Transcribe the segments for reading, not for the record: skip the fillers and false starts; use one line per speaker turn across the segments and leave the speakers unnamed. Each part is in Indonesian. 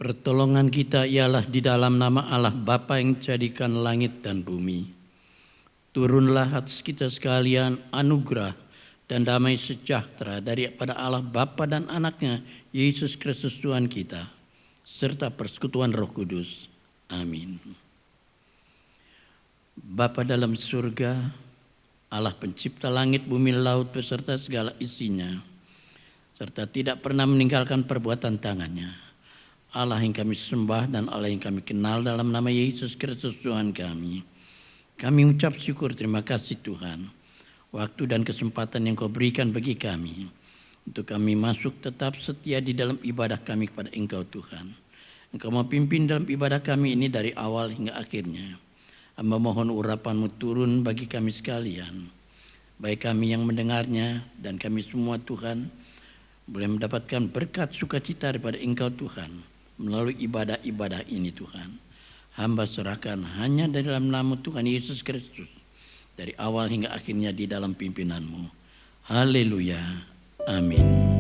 Pertolongan kita ialah di dalam nama Allah Bapa yang jadikan langit dan bumi. Turunlah atas kita sekalian anugerah dan damai sejahtera daripada Allah Bapa dan Anaknya Yesus Kristus Tuhan kita, serta persekutuan Roh Kudus. Amin. Bapa dalam surga, Allah pencipta langit, bumi, laut beserta segala isinya, serta tidak pernah meninggalkan perbuatan tangannya. Allah yang kami sembah dan Allah yang kami kenal dalam nama Yesus Kristus Tuhan kami. Kami ucap syukur, terima kasih Tuhan. Waktu dan kesempatan yang Kau berikan bagi kami, untuk kami masuk tetap setia di dalam ibadah kami kepada Engkau Tuhan. Engkau mau pimpin dalam ibadah kami ini dari awal hingga akhirnya. Hamba mohon urapan-Mu turun bagi kami sekalian, baik kami yang mendengarnya dan kami semua Tuhan, boleh mendapatkan berkat sukacita daripada Engkau Tuhan melalui ibadah-ibadah ini Tuhan. Hamba serahkan hanya dari dalam nama Tuhan Yesus Kristus, dari awal hingga akhirnya di dalam pimpinan-Mu. Haleluya. Amin.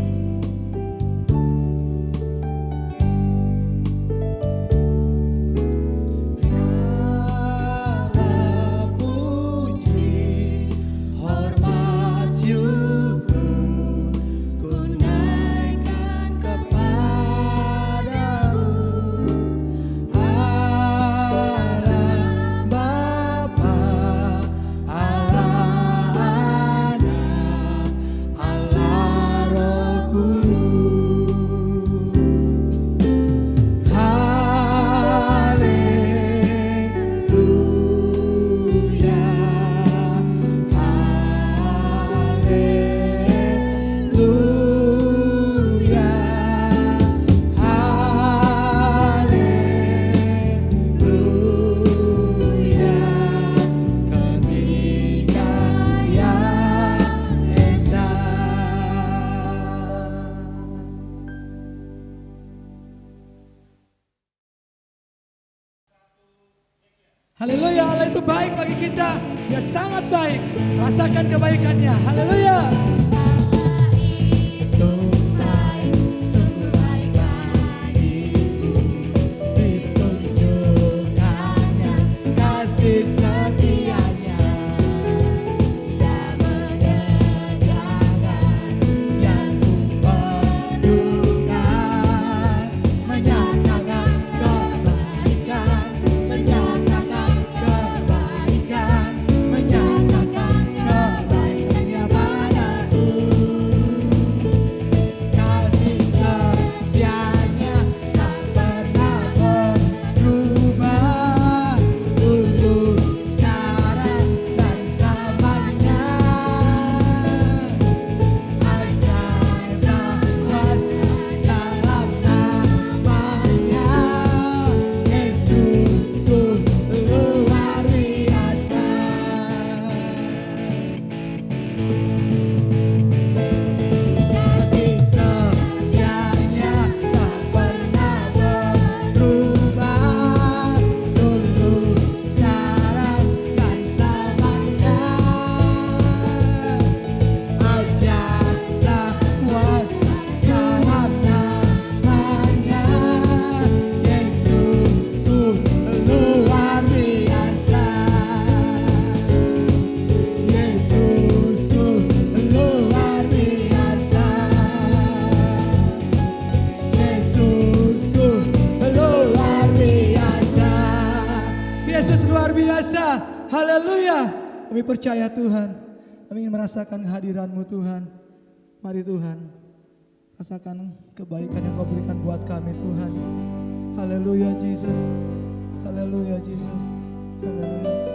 Haleluya, Allah itu baik bagi kita. Dia sangat baik. Rasakan kebaikannya. Haleluya. Haleluya. Kami percaya Tuhan. Kami ingin merasakan kehadiran-Mu Tuhan. Mari Tuhan, rasakan kebaikan yang Kau berikan buat kami Tuhan. Haleluya Jesus. Haleluya Jesus. Haleluya.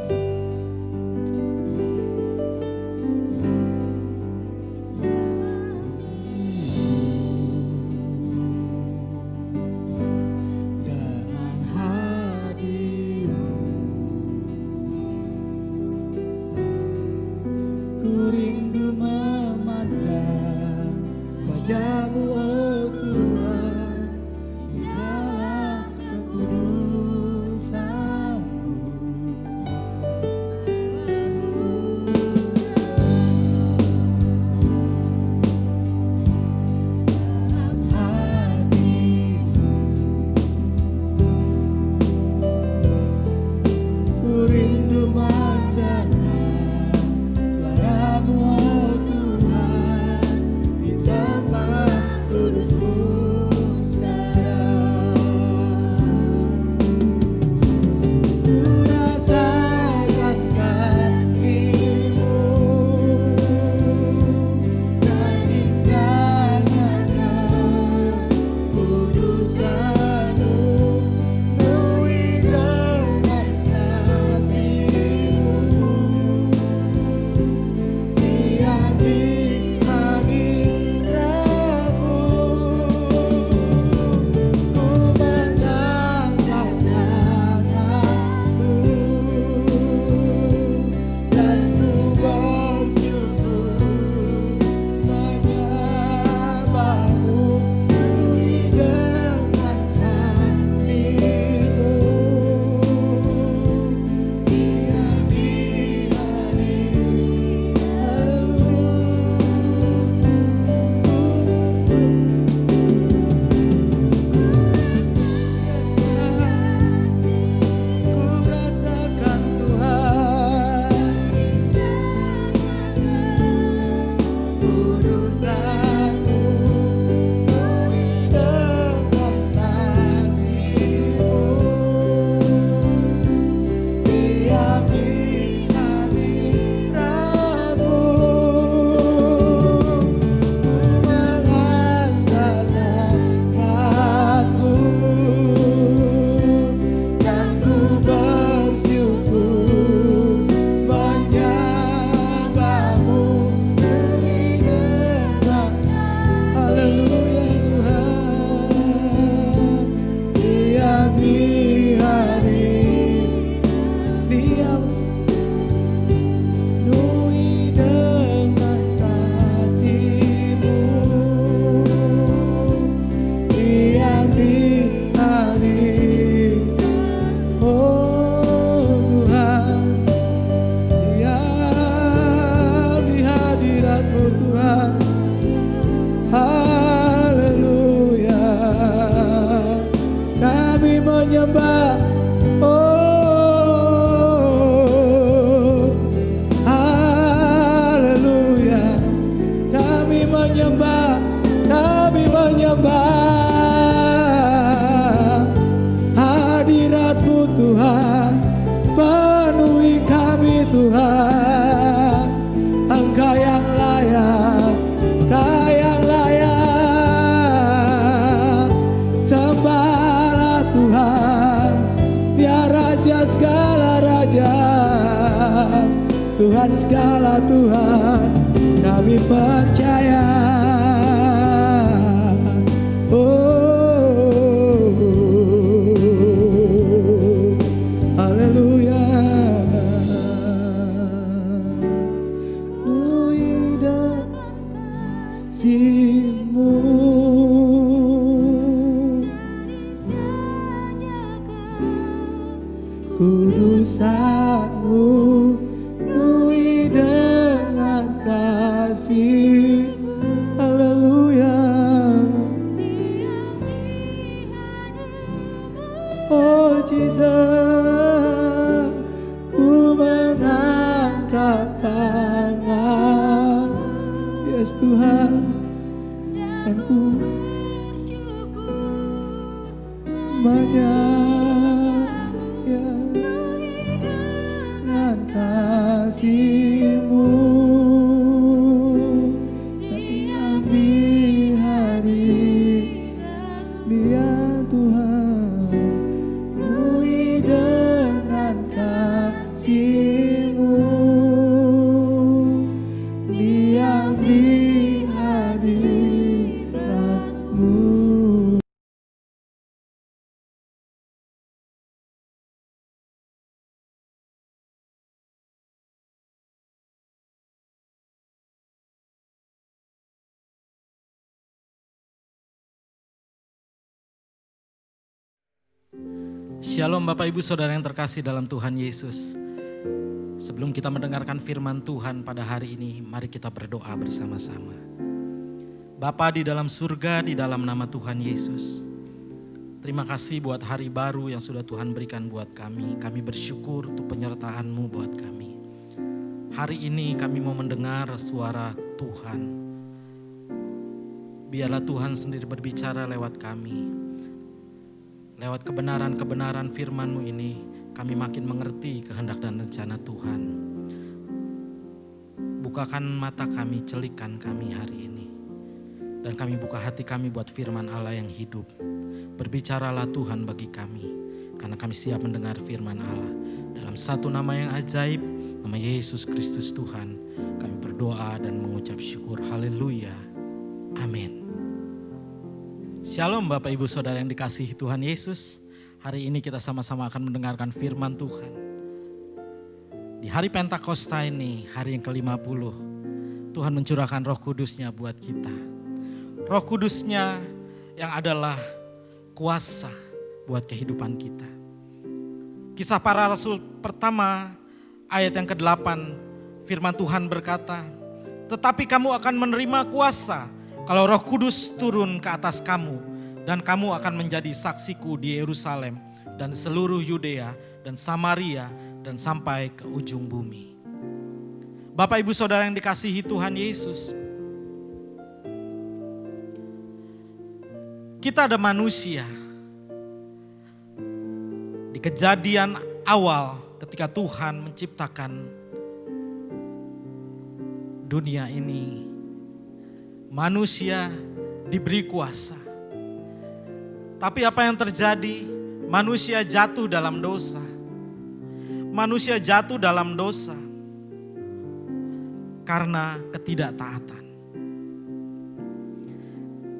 menyembah. Oh, haleluya. Kami menyembah, kami menyembah. Hadirat-Mu Tuhan, penuhi kami Tuhan. Engkau yang layak, Engkau yang layak. Sembahlah Tuhan, Dia Raja segala raja, Tuhan segala Tuhan, kami percaya. Oh, haleluya. Penuhi dengan kasih-Mu, kudusan-Mu, penuhi dengan kasih. Haleluya. Oh Jesus, ku mengangkat tangan. Yes Tuhan, dan ku menyembah dengan kasih-Mu. Dan di hari Dia Tuhan, penuhi dengan kasih-Mu. Diam di hadirat-Mu.
Shalom Bapak Ibu Saudara yang terkasih dalam Tuhan Yesus. Sebelum kita mendengarkan firman Tuhan pada hari ini, mari kita berdoa bersama-sama. Bapa di dalam surga, di dalam nama Tuhan Yesus, terima kasih buat hari baru yang sudah Tuhan berikan buat kami. Kami bersyukur untuk penyertaan-Mu buat kami. Hari ini kami mau mendengar suara Tuhan. Biarlah Tuhan sendiri berbicara lewat kami. Lewat kebenaran-kebenaran firman-Mu ini, kami makin mengerti kehendak dan rencana Tuhan. Bukakan mata kami, celikkan kami hari ini. Dan kami buka hati kami buat firman Allah yang hidup. Berbicaralah Tuhan bagi kami, karena kami siap mendengar firman Allah. Dalam satu nama yang ajaib, nama Yesus Kristus Tuhan, kami berdoa dan mengucap syukur. Haleluya. Amin. Shalom Bapak Ibu Saudara yang dikasihi Tuhan Yesus. Hari ini kita sama-sama akan mendengarkan firman Tuhan. Di hari Pentakosta ini, hari yang ke-50, Tuhan mencurahkan Roh Kudus-Nya buat kita. Roh Kudus-Nya yang adalah kuasa buat kehidupan kita. Kisah Para Rasul pertama ayat yang ke-8, firman Tuhan berkata, "Tetapi kamu akan menerima kuasa kalau Roh Kudus turun ke atas kamu, dan kamu akan menjadi saksiku di Yerusalem dan seluruh Yudea dan Samaria dan sampai ke ujung bumi." Bapak Ibu Saudara yang dikasihi Tuhan Yesus, kita ada manusia. Di kejadian awal ketika Tuhan menciptakan dunia ini, manusia diberi kuasa. Tapi apa yang terjadi? Manusia jatuh dalam dosa. Manusia jatuh dalam dosa karena ketidaktaatan.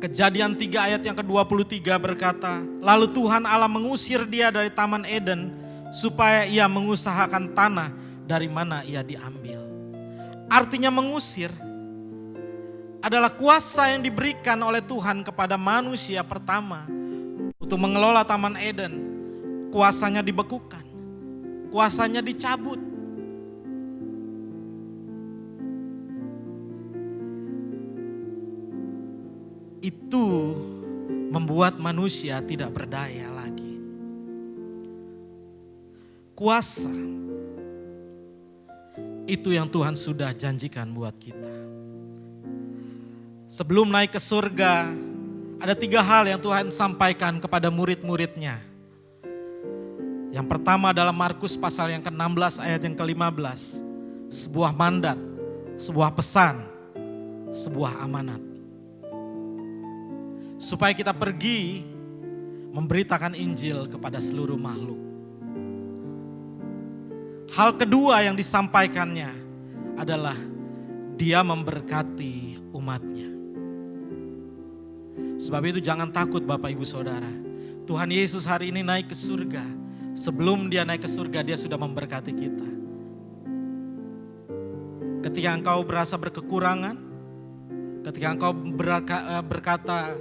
Kejadian 3 ayat yang ke-23 berkata, "Lalu Tuhan Allah mengusir dia dari Taman Eden supaya ia mengusahakan tanah dari mana ia diambil." Artinya mengusir adalah kuasa yang diberikan oleh Tuhan kepada manusia pertama untuk mengelola Taman Eden. Kuasanya dibekukan, kuasanya dicabut. Itu membuat manusia tidak berdaya lagi. kuasa. Itu yang Tuhan sudah janjikan buat kita. Sebelum naik ke surga, ada 3 hal yang Tuhan sampaikan kepada murid-muridnya. Yang pertama dalam Markus pasal yang ke-16 ayat yang ke-15. Sebuah mandat, sebuah pesan, sebuah amanat. Supaya kita pergi memberitakan Injil kepada seluruh makhluk. Hal kedua yang disampaikannya adalah dia memberkati umatnya. Sebab itu jangan takut Bapak Ibu Saudara. Tuhan Yesus hari ini naik ke surga. Sebelum dia naik ke surga, dia sudah memberkati kita. Ketika engkau berasa berkekurangan, ketika engkau berkata,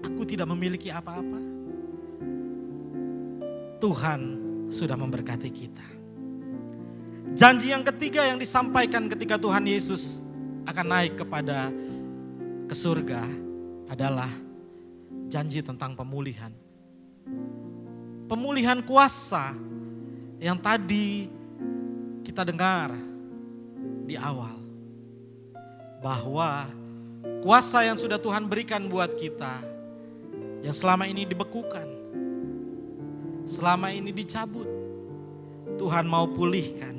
aku tidak memiliki apa-apa, Tuhan sudah memberkati kita. Janji yang ketiga yang disampaikan ketika Tuhan Yesus akan naik ke surga adalah janji tentang pemulihan. Pemulihan kuasa yang tadi kita dengar di awal. Bahwa kuasa yang sudah Tuhan berikan buat kita, yang selama ini dibekukan, selama ini dicabut, Tuhan mau pulihkan.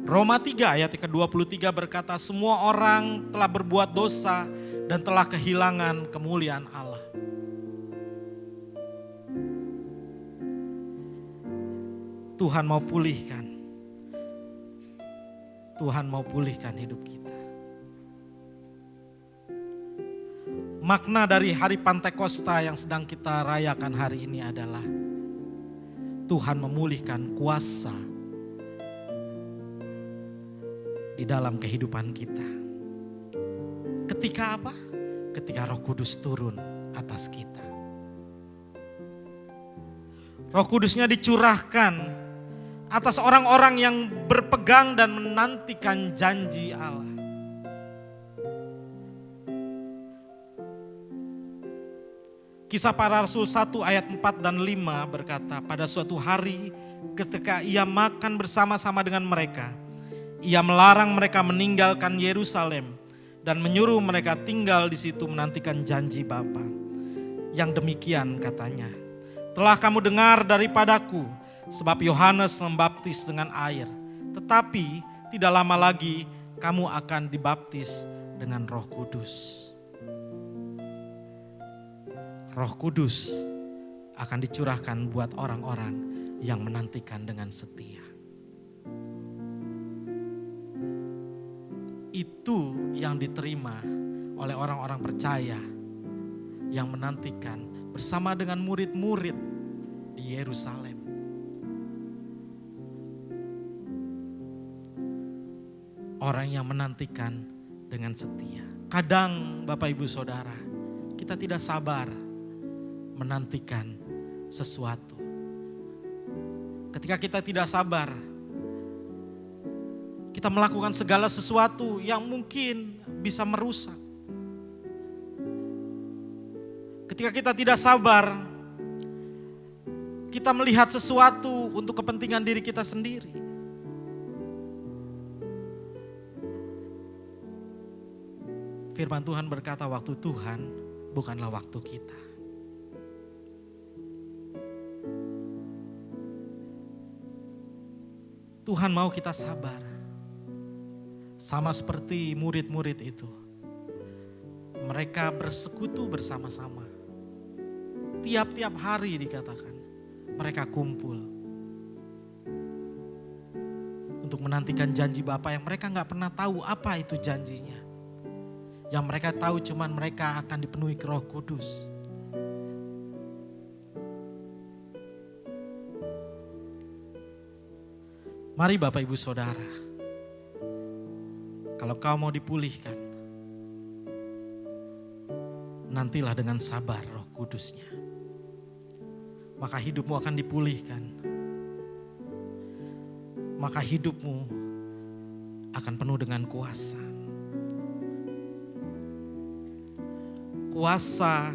Roma 3 ayat ke-23 berkata, semua orang telah berbuat dosa dan telah kehilangan kemuliaan Allah. Tuhan mau pulihkan. Tuhan mau pulihkan hidup kita. Makna dari hari Pentakosta yang sedang kita rayakan hari ini adalah Tuhan memulihkan kuasa di dalam kehidupan kita. Ketika apa? Ketika Roh Kudus turun atas kita. Roh Kudusnya dicurahkan atas orang-orang yang berpegang dan menantikan janji Allah. Kisah Para Rasul 1 ayat 4 dan 5 berkata, pada suatu hari ketika ia makan bersama-sama dengan mereka, ia melarang mereka meninggalkan Yerusalem dan menyuruh mereka tinggal di situ menantikan janji Bapa. Yang demikian katanya, telah kamu dengar daripadaku, sebab Yohanes membaptis dengan air, tetapi tidak lama lagi kamu akan dibaptis dengan Roh Kudus. Roh Kudus akan dicurahkan buat orang-orang yang menantikan dengan setia. Itu yang diterima oleh orang-orang percaya yang menantikan bersama dengan murid-murid di Yerusalem. Orang yang menantikan dengan setia. Kadang Bapak Ibu Saudara, kita tidak sabar menantikan sesuatu. Ketika kita tidak sabar, kita melakukan segala sesuatu yang mungkin bisa merusak. Ketika kita tidak sabar, kita melihat sesuatu untuk kepentingan diri kita sendiri. Firman Tuhan berkata, waktu Tuhan bukanlah waktu kita. Tuhan mau kita sabar. Sama seperti murid-murid itu. Mereka bersekutu bersama-sama. Tiap-tiap hari dikatakan mereka kumpul. Untuk menantikan janji Bapa yang mereka gak pernah tahu apa itu janjinya. Yang mereka tahu cuman mereka akan dipenuhi Roh Kudus. Mari Bapak Ibu Saudara, kalau kau mau dipulihkan, nantilah dengan sabar Roh Kudusnya. Maka hidupmu akan dipulihkan. Maka hidupmu akan penuh dengan kuasa. Kuasa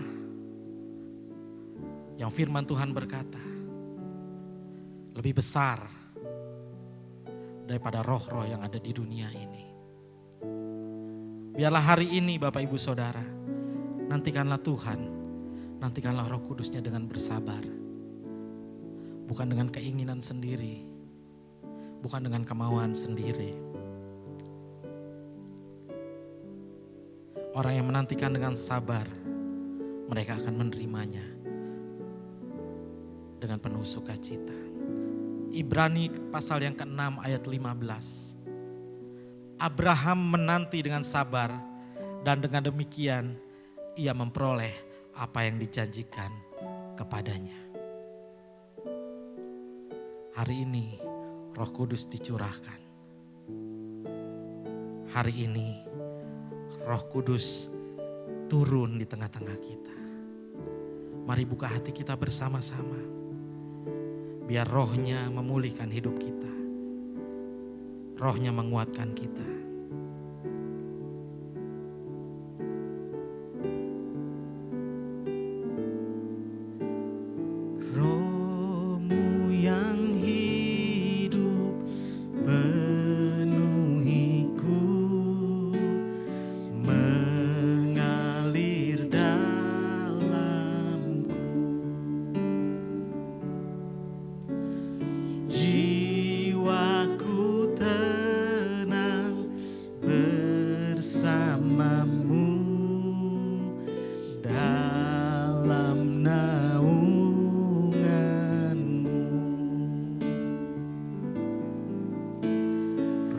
yang firman Tuhan berkata, lebih besar daripada roh-roh yang ada di dunia ini. Biarlah hari ini Bapak Ibu Saudara, nantikanlah Tuhan, nantikanlah Roh Kudusnya dengan bersabar. Bukan dengan keinginan sendiri, bukan dengan kemauan sendiri. Orang yang menantikan dengan sabar, mereka akan menerimanya dengan penuh sukacita. Ibrani pasal yang ke-6 ayat 15. Abraham menanti dengan sabar dan dengan demikian ia memperoleh apa yang dijanjikan kepadanya. Hari ini Roh Kudus dicurahkan. Hari ini Roh Kudus turun di tengah-tengah kita. Mari buka hati kita bersama-sama. Biar rohnya memulihkan hidup kita. Rohnya menguatkan kita.
Rohmu yang hidup penuhiku, mengalir dalamku. Jiwaku tenang bersamamu dalam naunganmu.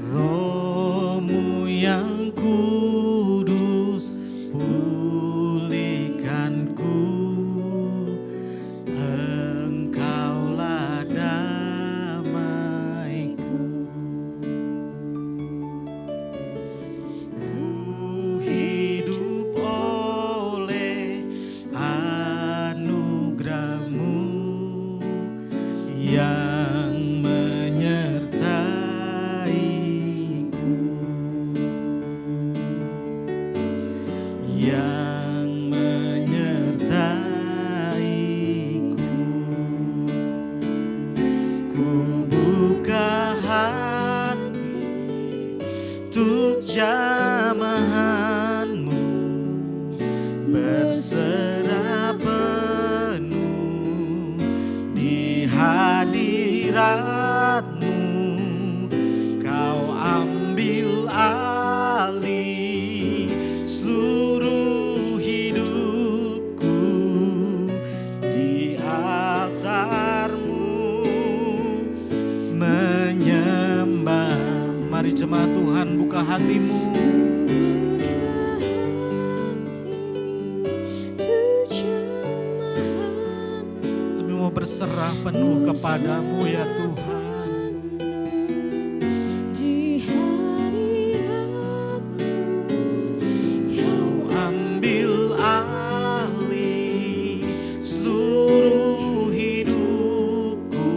Rohmu yang kudus pulihkanku, Engkaulah damaiku. Ku hidup oleh anugerah-Mu yang menyertaiku, yang menyertaiku. Ku buka hati untuk jamahan-Mu, berserah penuh di hadirat-Mu. Kau ambil alih seluruh hidupku di altar-Mu menyembah. Mari jemaat Tuhan, buka hatimu. Kami mau berserah penuh kepadamu ya Tuhan. Kau ambil alih seluruh hidupku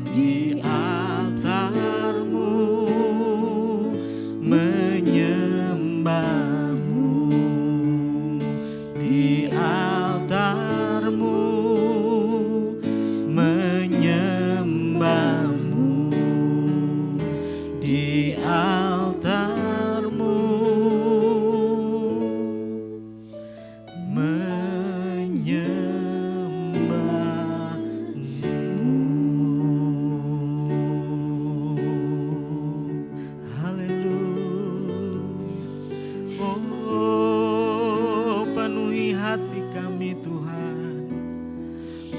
di altar-Mu menyembah-Mu, di altar-Mu menyembah-Mu, di altar-Mu menyembah-Mu. Haleluya. Oh, penuhi hati kami Tuhan,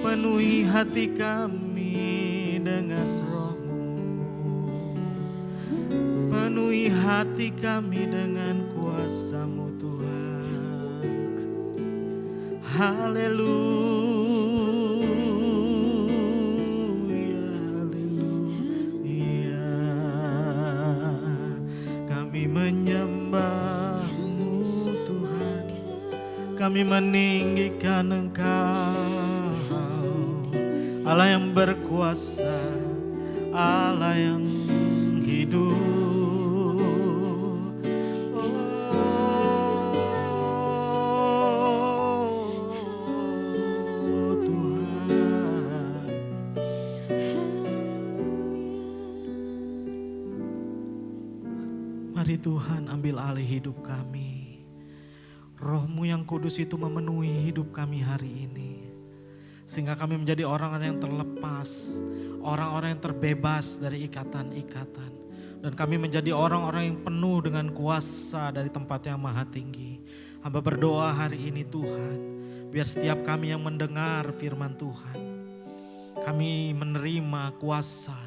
penuhi hati kami dengan Roh-Mu, penuhi hati kami dengan kuasa-Mu Tuhan. Haleluya, haleluya. Kami menyembah-Mu Tuhan, kami meninggikan Engkau, Allah yang berkuasa, Allah yang hidup. Oh Tuhan,
Tuhan, ambil alih hidup kami. Roh-Mu yang kudus itu memenuhi hidup kami hari ini. Sehingga kami menjadi orang-orang yang terlepas, orang-orang yang terbebas dari ikatan-ikatan. Dan kami menjadi orang-orang yang penuh dengan kuasa dari tempat yang maha tinggi. Hamba berdoa hari ini Tuhan, biar setiap kami yang mendengar firman Tuhan, kami menerima kuasa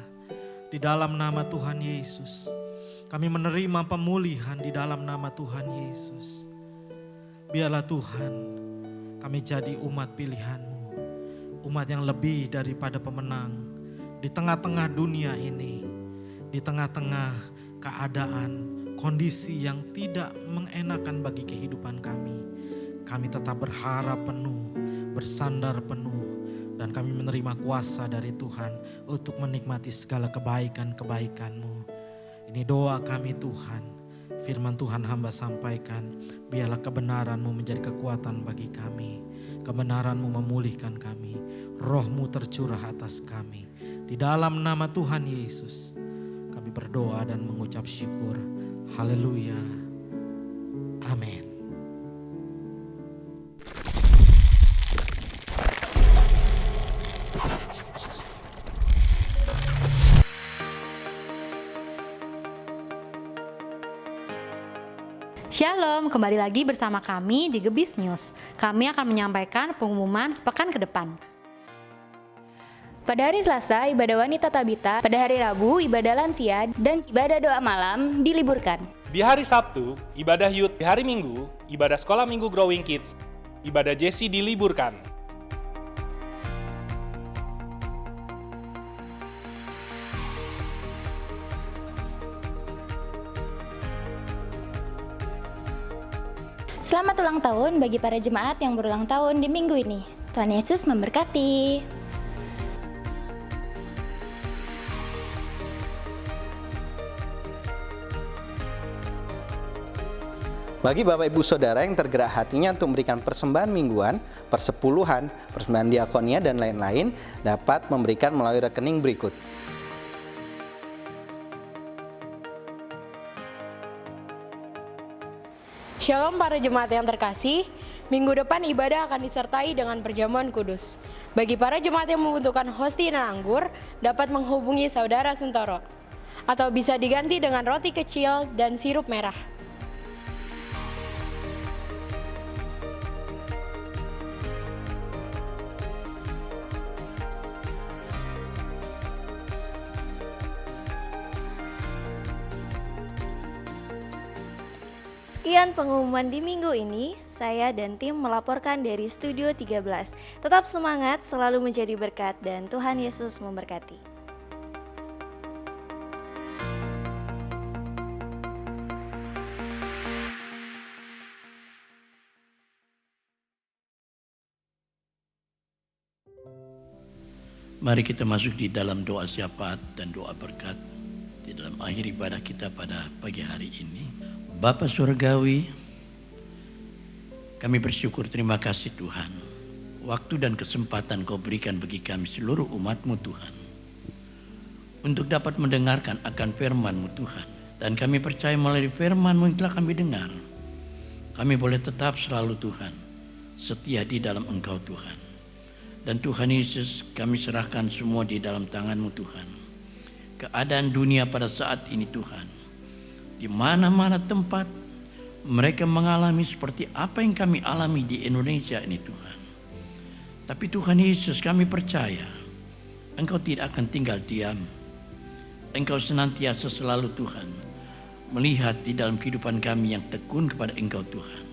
di dalam nama Tuhan Yesus. Kami menerima pemulihan di dalam nama Tuhan Yesus. Biarlah Tuhan, kami jadi umat pilihan-Mu, umat yang lebih daripada pemenang di tengah-tengah dunia ini, di tengah-tengah keadaan, kondisi yang tidak mengenakan bagi kehidupan kami. Kami tetap berharap penuh, bersandar penuh, dan kami menerima kuasa dari Tuhan untuk menikmati segala kebaikan-kebaikan-Mu. Ini doa kami Tuhan. Firman Tuhan hamba sampaikan, biarlah kebenaran-Mu menjadi kekuatan bagi kami. Kebenaran-Mu memulihkan kami. Roh-Mu tercurah atas kami. Di dalam nama Tuhan Yesus, kami berdoa dan mengucap syukur. Haleluya. Amin.
Shalom, kembali lagi bersama kami di Gebis News. Kami akan menyampaikan pengumuman sepekan ke depan.
Pada hari Selasa, ibadah wanita tabita. Pada hari Rabu, ibadah lansia dan ibadah doa malam diliburkan.
Di hari Sabtu, ibadah youth. Di hari Minggu, ibadah sekolah minggu Growing Kids. Ibadah Jesse diliburkan.
Selamat ulang tahun bagi para jemaat yang berulang tahun di minggu ini. Tuhan Yesus memberkati.
Bagi Bapak Ibu Saudara yang tergerak hatinya untuk memberikan persembahan mingguan, persepuluhan, persembahan diakonia dan lain-lain, dapat memberikan melalui rekening berikut.
Shalom para jemaat yang terkasih, minggu depan ibadah akan disertai dengan perjamuan kudus. Bagi para jemaat yang membutuhkan hosti dan anggur, dapat menghubungi Saudara Sentoro. Atau bisa diganti dengan roti kecil dan sirup merah.
Sekian pengumuman di minggu ini, saya dan tim melaporkan dari Studio 13. Tetap semangat, selalu menjadi berkat, dan Tuhan Yesus memberkati.
Mari kita masuk di dalam doa syafaat dan doa berkat di dalam akhir ibadah kita pada pagi hari ini. Bapa Surgawi, kami bersyukur, terima kasih Tuhan. Waktu dan kesempatan Kau berikan bagi kami seluruh umat-Mu Tuhan. Untuk dapat mendengarkan akan firman-Mu Tuhan. Dan kami percaya melalui firman-Mu yang telah kami dengar, kami boleh tetap selalu Tuhan, setia di dalam Engkau Tuhan. Dan Tuhan Yesus, kami serahkan semua di dalam tangan-Mu Tuhan. Keadaan dunia pada saat ini Tuhan, di mana-mana tempat mereka mengalami seperti apa yang kami alami di Indonesia ini Tuhan. Tapi Tuhan Yesus, kami percaya Engkau tidak akan tinggal diam. Engkau senantiasa selalu Tuhan melihat di dalam kehidupan kami yang tekun kepada Engkau Tuhan.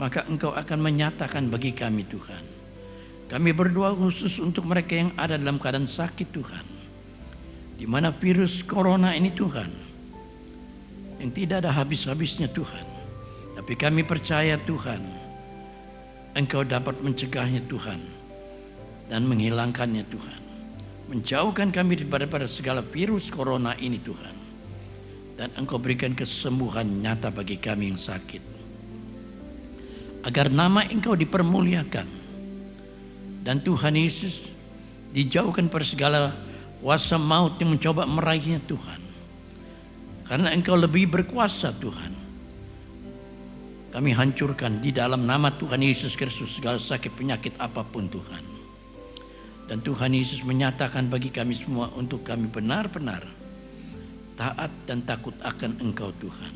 Maka Engkau akan menyatakan bagi kami Tuhan. Kami berdoa khusus untuk mereka yang ada dalam keadaan sakit Tuhan. Di mana virus corona ini Tuhan, yang tidak ada habis-habisnya Tuhan. Tapi kami percaya Tuhan, Engkau dapat mencegahnya Tuhan, dan menghilangkannya Tuhan. Menjauhkan kami daripada segala virus corona ini Tuhan. Dan Engkau berikan kesembuhan nyata bagi kami yang sakit. Agar nama Engkau dipermuliakan. Dan Tuhan Yesus dijauhkan pada segala kuasa maut yang mencoba meraihnya Tuhan. Karena Engkau lebih berkuasa Tuhan. Kami hancurkan di dalam nama Tuhan Yesus Kristus segala sakit penyakit apapun Tuhan. Dan Tuhan Yesus menyatakan bagi kami semua untuk kami benar-benar taat dan takut akan Engkau Tuhan.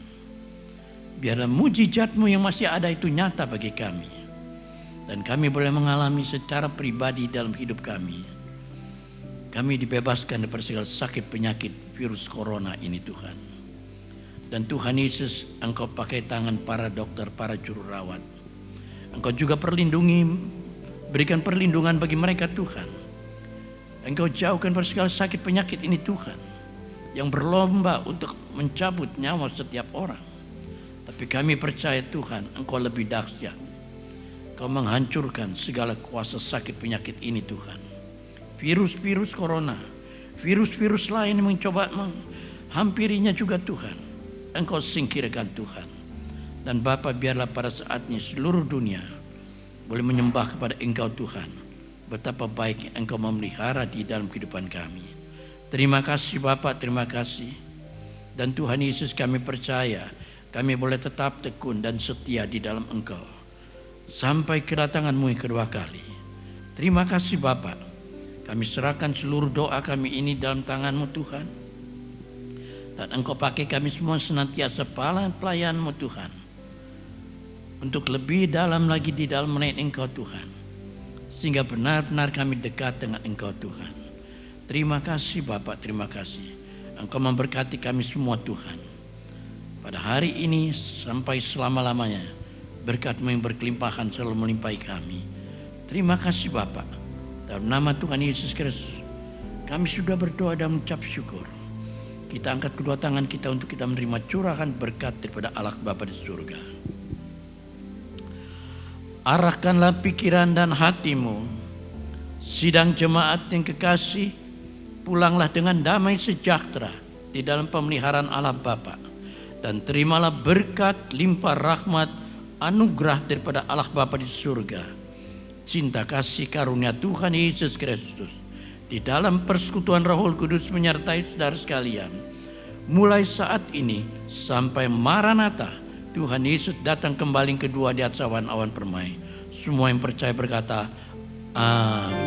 Biarlah mujizat-Mu yang masih ada itu nyata bagi kami. Dan kami boleh mengalami secara pribadi dalam hidup kami. Kami dibebaskan dari segala sakit penyakit virus corona ini Tuhan. Dan Tuhan Yesus, Engkau pakai tangan para dokter, para juru rawat. Engkau juga berikan perlindungan bagi mereka Tuhan. Engkau jauhkan dari segala sakit penyakit ini Tuhan. Yang berlomba untuk mencabut nyawa setiap orang. Tapi kami percaya Tuhan, Engkau lebih dahsyat. Engkau menghancurkan segala kuasa sakit penyakit ini Tuhan. Virus-virus corona, virus-virus lain yang mencoba menghampirinya juga Tuhan. Engkau singkirkan Tuhan. Dan Bapa, biarlah pada saatnya seluruh dunia boleh menyembah kepada Engkau Tuhan. Betapa baiknya Engkau memelihara di dalam kehidupan kami. Terima kasih Bapa, terima kasih. Dan Tuhan Yesus, kami percaya kami boleh tetap tekun dan setia di dalam Engkau sampai kedatangan-Mu yang kedua kali. Terima kasih Bapa. Kami serahkan seluruh doa kami ini dalam tangan-Mu Tuhan. Dan Engkau pakai kami semua senantiasa pelayan-Mu Tuhan. Untuk lebih dalam lagi di dalam melayani Engkau Tuhan. Sehingga benar-benar kami dekat dengan Engkau Tuhan. Terima kasih Bapak, terima kasih. Engkau memberkati kami semua Tuhan. Pada hari ini sampai selama-lamanya. Berkat-Mu yang berkelimpahan selalu melimpahi kami. Terima kasih Bapak. Dalam nama Tuhan Yesus Kristus. Kami sudah berdoa dan mengucap syukur. Kita angkat kedua tangan kita untuk kita menerima curahan berkat daripada Allah Bapa di surga. Arahkanlah pikiran dan hatimu, sidang jemaat yang kekasih, pulanglah dengan damai sejahtera di dalam pemeliharaan Allah Bapa. Dan terimalah berkat, limpah rahmat, anugerah daripada Allah Bapa di surga. Cinta kasih karunia Tuhan Yesus Kristus di dalam persekutuan Roh Kudus menyertai saudara sekalian. Mulai saat ini sampai Maranatha, Tuhan Yesus datang kembali kedua di atas awan-awan permai. Semua yang percaya berkata, amin.